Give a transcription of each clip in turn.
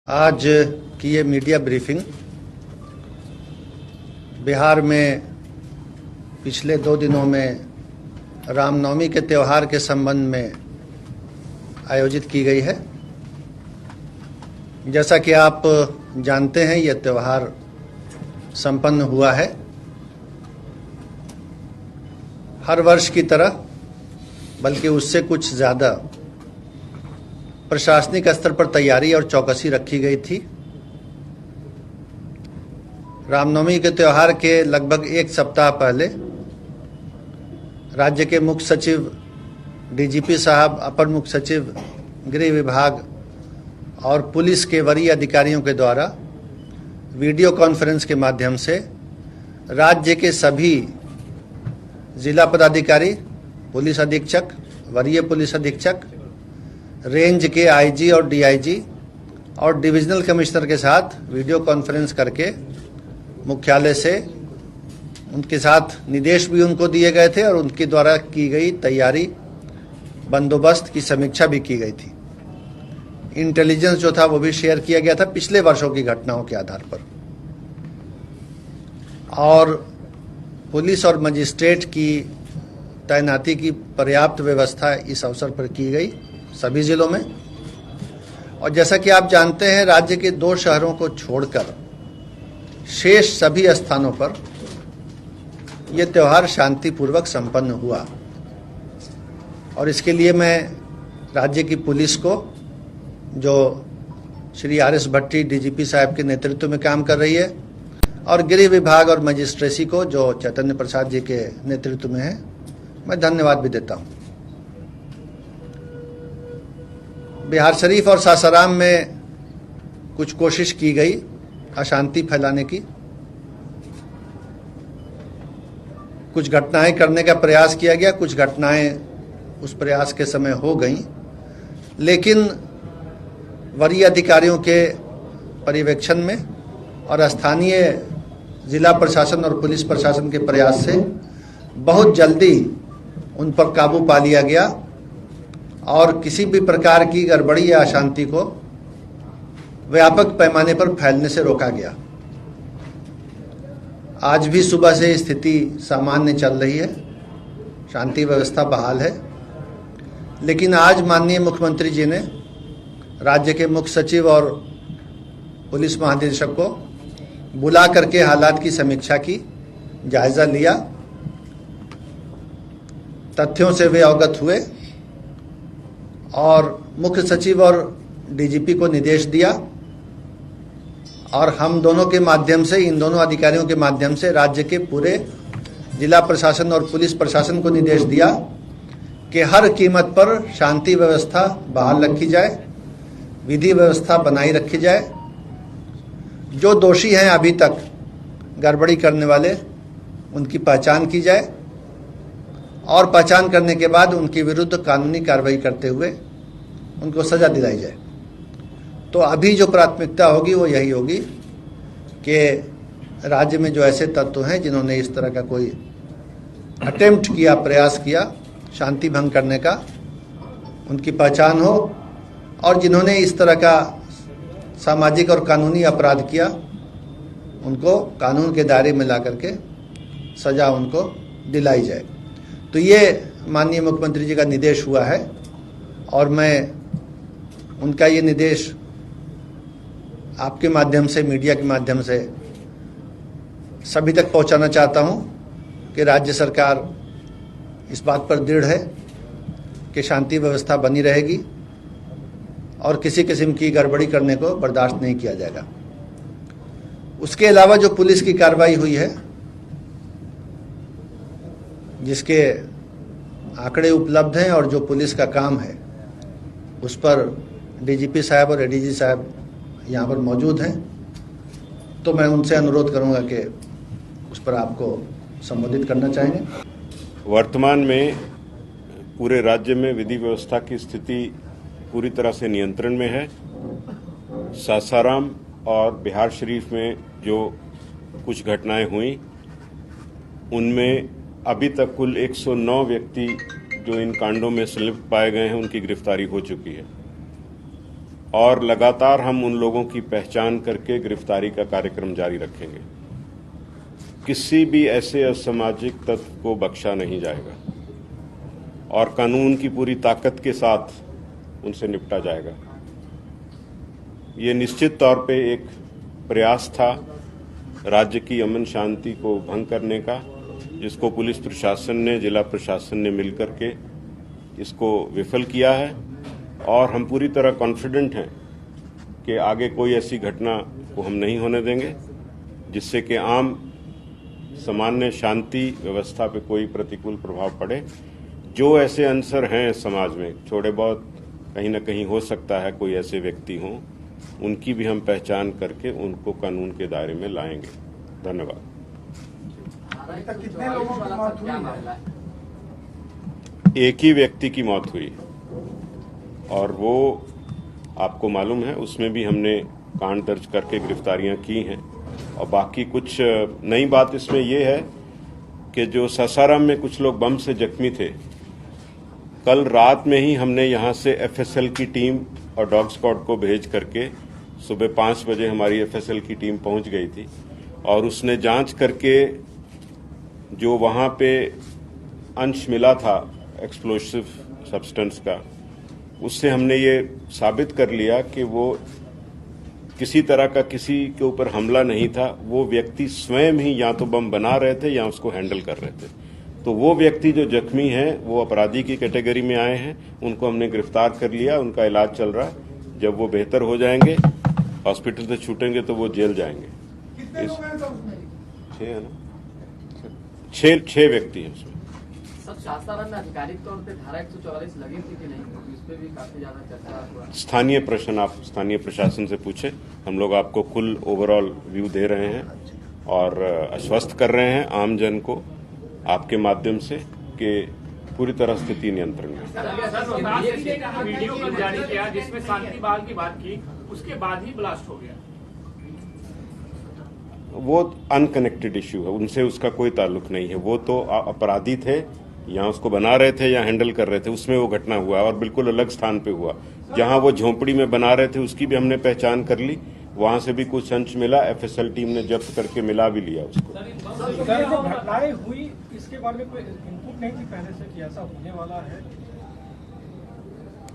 आज की ये मीडिया ब्रीफिंग बिहार में पिछले 2 दिनों में रामनवमी के त्यौहार के संबंध में आयोजित की गई है। जैसा कि आप जानते हैं, ये त्यौहार संपन्न हुआ है। हर वर्ष की तरह बल्कि उससे कुछ ज़्यादा प्रशासनिक स्तर पर तैयारी और चौकसी रखी गई थी। रामनवमी के त्यौहार के लगभग 1 सप्ताह पहले राज्य के मुख्य सचिव डीजीपी साहब, अपर मुख्य सचिव गृह विभाग और पुलिस के वरीय अधिकारियों के द्वारा वीडियो कॉन्फ्रेंस के माध्यम से राज्य के सभी जिला पदाधिकारी, पुलिस अधीक्षक, वरीय पुलिस अधीक्षक, रेंज के आईजी और डीआईजी और डिविजनल कमिश्नर के साथ वीडियो कॉन्फ्रेंस करके मुख्यालय से उनके साथ निर्देश भी उनको दिए गए थे और उनके द्वारा की गई तैयारी, बंदोबस्त की समीक्षा भी की गई थी। इंटेलिजेंस जो था वो भी शेयर किया गया था पिछले वर्षों की घटनाओं के आधार पर। और पुलिस और मजिस्ट्रेट की तैनाती की पर्याप्त व्यवस्था इस अवसर पर की गई सभी जिलों में। और जैसा कि आप जानते हैं, राज्य के 2 शहरों को छोड़कर शेष सभी स्थानों पर यह त्यौहार शांतिपूर्वक संपन्न हुआ। और इसके लिए मैं राज्य की पुलिस को, जो श्री आर.एस. भट्टी डीजीपी साहब के नेतृत्व में काम कर रही है, और गृह विभाग और मजिस्ट्रेसी को, जो चैतन्य प्रसाद जी के नेतृत्व में है, मैं धन्यवाद भी देता हूं। बिहार शरीफ और सासाराम में कुछ कोशिश की गई अशांति फैलाने की, कुछ घटनाएं करने का प्रयास किया गया, कुछ घटनाएं उस प्रयास के समय हो गईं, लेकिन वरीय अधिकारियों के पर्यवेक्षण में और स्थानीय जिला प्रशासन और पुलिस प्रशासन के प्रयास से बहुत जल्दी उन पर काबू पा लिया गया और किसी भी प्रकार की गड़बड़ी या अशांति को व्यापक पैमाने पर फैलने से रोका गया। आज भी सुबह से स्थिति सामान्य चल रही है, शांति व्यवस्था बहाल है। लेकिन आज माननीय मुख्यमंत्री जी ने राज्य के मुख्य सचिव और पुलिस महानिदेशक को बुला करके हालात की समीक्षा की, जायजा लिया, तथ्यों से वे अवगत हुए और मुख्य सचिव और डीजीपी को निर्देश दिया। और हम दोनों के माध्यम से, इन दोनों अधिकारियों के माध्यम से राज्य के पूरे जिला प्रशासन और पुलिस प्रशासन को निर्देश दिया कि हर कीमत पर शांति व्यवस्था बहाल रखी जाए, विधि व्यवस्था बनाई रखी जाए। जो दोषी हैं अभी तक गड़बड़ी करने वाले, उनकी पहचान की जाए और पहचान करने के बाद उनके विरुद्ध कानूनी कार्रवाई करते हुए उनको सजा दिलाई जाए। तो अभी जो प्राथमिकता होगी वो यही होगी कि राज्य में जो ऐसे तत्व हैं जिन्होंने इस तरह का कोई अटेम्प्ट किया, प्रयास किया शांति भंग करने का, उनकी पहचान हो, और जिन्होंने इस तरह का सामाजिक और कानूनी अपराध किया उनको कानून के दायरे में ला करके सजा उनको दिलाई जाए। तो ये माननीय मुख्यमंत्री जी का निर्देश हुआ है और मैं उनका ये निर्देश आपके माध्यम से, मीडिया के माध्यम से सभी तक पहुंचाना चाहता हूं कि राज्य सरकार इस बात पर दृढ़ है कि शांति व्यवस्था बनी रहेगी और किसी किस्म की गड़बड़ी करने को बर्दाश्त नहीं किया जाएगा। उसके अलावा जो पुलिस की कार्रवाई हुई है, जिसके आंकड़े उपलब्ध हैं और जो पुलिस का काम है, उस पर डीजीपी साहब और एडीजी साहब यहाँ पर मौजूद हैं, तो मैं उनसे अनुरोध करूँगा कि उस पर आपको संबोधित करना चाहेंगे। वर्तमान में पूरे राज्य में विधि व्यवस्था की स्थिति पूरी तरह से नियंत्रण में है। सासाराम और बिहार शरीफ में जो कुछ घटनाएं हुई, उनमें अभी तक कुल 109 व्यक्ति जो इन कांडों में संलिप्त पाए गए हैं, उनकी गिरफ्तारी हो चुकी है। और लगातार हम उन लोगों की पहचान करके गिरफ्तारी का कार्यक्रम जारी रखेंगे। किसी भी ऐसे असामाजिक तत्व को बख्शा नहीं जाएगा और कानून की पूरी ताकत के साथ उनसे निपटा जाएगा। ये निश्चित तौर पे एक प्रयास था राज्य की अमन शांति को भंग करने का, जिसको पुलिस प्रशासन ने, जिला प्रशासन ने मिलकर के इसको विफल किया है और हम पूरी तरह कॉन्फिडेंट हैं कि आगे कोई ऐसी घटना को हम नहीं होने देंगे जिससे कि आम सामान्य शांति व्यवस्था पे कोई प्रतिकूल प्रभाव पड़े। जो ऐसे अंसर हैं समाज में, थोड़े बहुत कहीं ना कहीं हो सकता है कोई ऐसे व्यक्ति हों, उनकी भी हम पहचान करके उनको कानून के दायरे में लाएंगे। धन्यवाद। कितने लोगों की मौत हुई है? एक ही व्यक्ति की मौत हुई और वो आपको मालूम है, उसमें भी हमने कांड दर्ज करके गिरफ्तारियां की हैं। और बाकी कुछ नई बात इसमें ये है कि जो सासाराम में कुछ लोग बम से जख्मी थे, कल रात में ही हमने यहां से एफएसएल की टीम और डॉग स्क्वाड को भेज करके सुबह 5 बजे हमारी एफएसएल की टीम पहुंच गई थी और उसने जांच करके जो वहां पे अंश मिला था एक्सप्लोसिव सब्सटेंस का, उससे हमने ये साबित कर लिया कि वो किसी तरह का किसी के ऊपर हमला नहीं था। वो व्यक्ति स्वयं ही या तो बम बना रहे थे या उसको हैंडल कर रहे थे। तो वो व्यक्ति जो जख्मी हैं वो अपराधी की कैटेगरी में आए हैं, उनको हमने गिरफ्तार कर लिया, उनका इलाज चल रहा है। जब वो बेहतर हो जाएंगे, हॉस्पिटल से छूटेंगे तो वो जेल जाएंगे। कितने लोग हैं सर उसमें? 6 है ना, 6 व्यक्ति हैं उसमें। सब सासाराम में आधिकारिक तौर पे धारा 144 लगी थी कि नहीं, इस पे भी काफी ज्यादा चर्चा हुआ। स्थानीय प्रश्न आप स्थानीय प्रशासन से पूछे, हम लोग आपको कुल ओवरऑल व्यू दे रहे हैं और आश्वस्त कर रहे हैं आम जन को आपके माध्यम से कि पूरी तरह स्थिति नियंत्रण में। वीडियो कल जारी किया जिसमें शांति बहाल की बात की, उसके बाद ही ब्लास्ट हो गया। वो अनकनेक्टेड इश्यू है, उनसे उसका कोई ताल्लुक नहीं है। वो तो अपराधी थे, या उसको बना रहे थे या हैंडल कर रहे थे, उसमें वो घटना हुआ और बिल्कुल अलग स्थान पे हुआ। जहां वो झोंपड़ी में बना रहे थे उसकी भी हमने पहचान कर ली, वहां से भी कुछ अंश मिला, एफएसएल टीम ने जब्त करके मिला भी लिया उसको। सर जो घटनाएं हुई इसके बारे में कोई इनपुट नहीं थी पहले से कि ऐसा होने वाला है?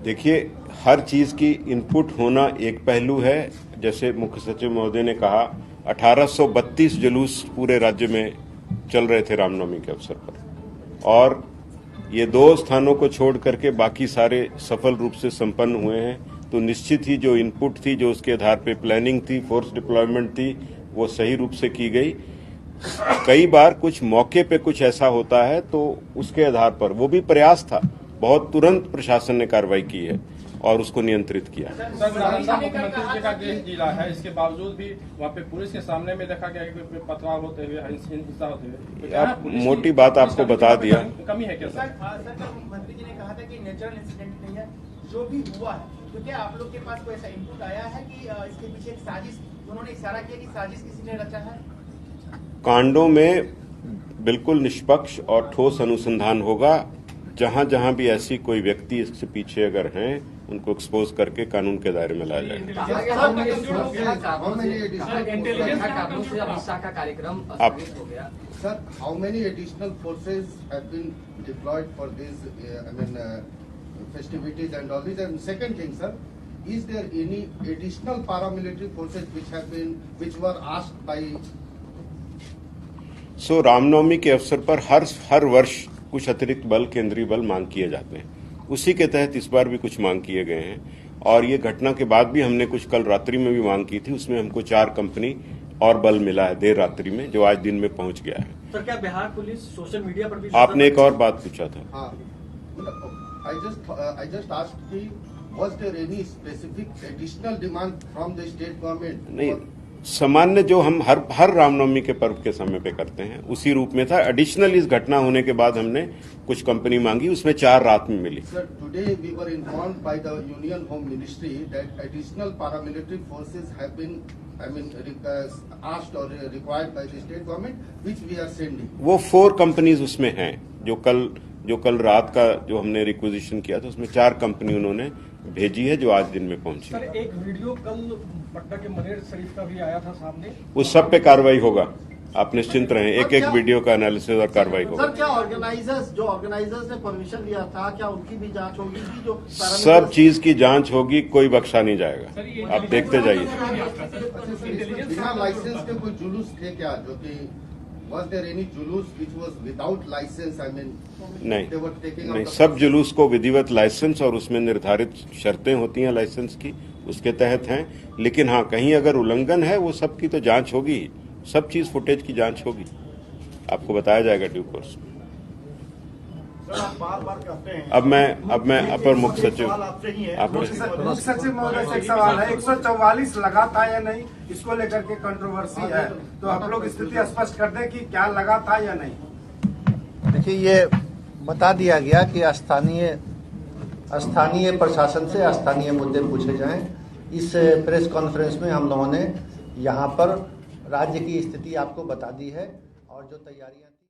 देखिए, हर चीज की इनपुट होना एक पहलू है। जैसे मुख्य सचिव महोदय ने कहा, 1832 जुलूस पूरे राज्य में चल रहे थे रामनवमी के अवसर पर, और ये 2 स्थानों को छोड़ करके बाकी सारे सफल रूप से संपन्न हुए हैं। तो निश्चित ही जो इनपुट थी, जो उसके आधार पे प्लानिंग थी, फोर्स डिप्लॉयमेंट थी, वो सही रूप से की गई। कई बार कुछ मौके पे कुछ ऐसा होता है तो उसके आधार पर, वो भी प्रयास था, बहुत तुरंत प्रशासन ने कार्रवाई की है और उसको नियंत्रित किया। सर, नालंदा मुख्यमंत्री का गृह जिला है, इसके बावजूद भी वहाँ पे पुलिस के सामने में देखा गया कि पथराव होते हुए, हिंसा होते हुए। आप मोटी बात आपको बता दिया। कमी है क्या सर? मुख्यमंत्री जी ने कहा था कि नेचुरल इंसिडेंट नहीं है, जो भी हुआ है, तो क्या आप लोग के पास कोई ऐसा इनपुट आया है कि इसके पीछे एक साजिश, उन्होंने इशारा किया कि साजिश किसी ने रचा है? कांडों में बिल्कुल निष्पक्ष और ठोस अनुसंधान होगा। जहां जहां भी ऐसी कोई व्यक्ति इससे पीछे अगर हैं, उनको एक्सपोज करके कानून के दायरे में लाया जाएगा। Sir, how many additional forces have been deployed for these, festivities and all this? And second thing, sir, is there any additional paramilitary forces which were asked by? सो रामनवमी के अवसर पर हर वर्ष कुछ अतिरिक्त बल, केंद्रीय बल मांग किए जाते हैं। उसी के तहत इस बार भी कुछ मांग किए गए हैं और ये घटना के बाद भी हमने कुछ कल रात्रि में भी मांग की थी। उसमें हमको 4 कंपनी और बल मिला है देर रात्रि में, जो आज दिन में पहुंच गया है। सर, क्या बिहार पुलिस सोशल मीडिया पर भी? आपने एक और बात पूछा था। हाँ, I just asked कि was there any specific additional demand from the state government? नहीं, सामान्य जो हम हर रामनवमी के पर्व के समय पे करते हैं उसी रूप में था। एडिशनल इस घटना होने के बाद हमने कुछ कंपनी मांगी, उसमें 4 रात में मिली। Sir, today we were informed by the Union Home Ministry that additional paramilitary forces have been, asked or required by the state government, which we are sending. वो 4 कंपनीज उसमें हैं, जो कल रात का जो हमने रिक्विजिशन किया था, उसमें 4 कंपनी उन्होंने भेजी है, जो आज दिन में पहुंची सर, है। एक वीडियो कल पटना के मनेर शरीफ का भी आया था सामने। उस सब पे कार्रवाई होगा, आप निश्चिंत रहें। एक एक वीडियो का एनालिसिस और कार्रवाई होगा। सर, क्या ऑर्गेनाइजर्स ने परमिशन लिया था, क्या उनकी भी जांच होगी कि जो सब चीज की जांच होगी, कोई बख्शा नहीं जाएगा, आप देखते जाइए। बिना लाइसेंस के कोई जुलूस थे क्या, जो कि was there any जुलूस which was without license? I mean, they were taking out नहीं, the सब जुलूस को विधिवत लाइसेंस और उसमें निर्धारित शर्तें होती हैं लाइसेंस की, उसके तहत हैं। लेकिन हाँ, कहीं अगर उल्लंघन है, वो सब की तो जांच होगी, सब चीज फुटेज की जांच होगी, आपको बताया जाएगा ड्यू कोर्स में। आप बार-बार कहते हैं। अब मैं अपर मुख्य सचिव मुख्य सचिव महोदय से एक सवाल है, 144 लगा था या नहीं, इसको लेकर के कंट्रोवर्सी है, तो आप लोग स्थिति स्पष्ट कर दें कि क्या लगा था या नहीं। देखिए, ये बता दिया गया कि स्थानीय प्रशासन से स्थानीय मुद्दे पूछे जाएं। इस प्रेस कॉन्फ्रेंस में हम लोगों ने यहाँ पर राज्य की स्थिति आपको बता दी है और जो तैयारियां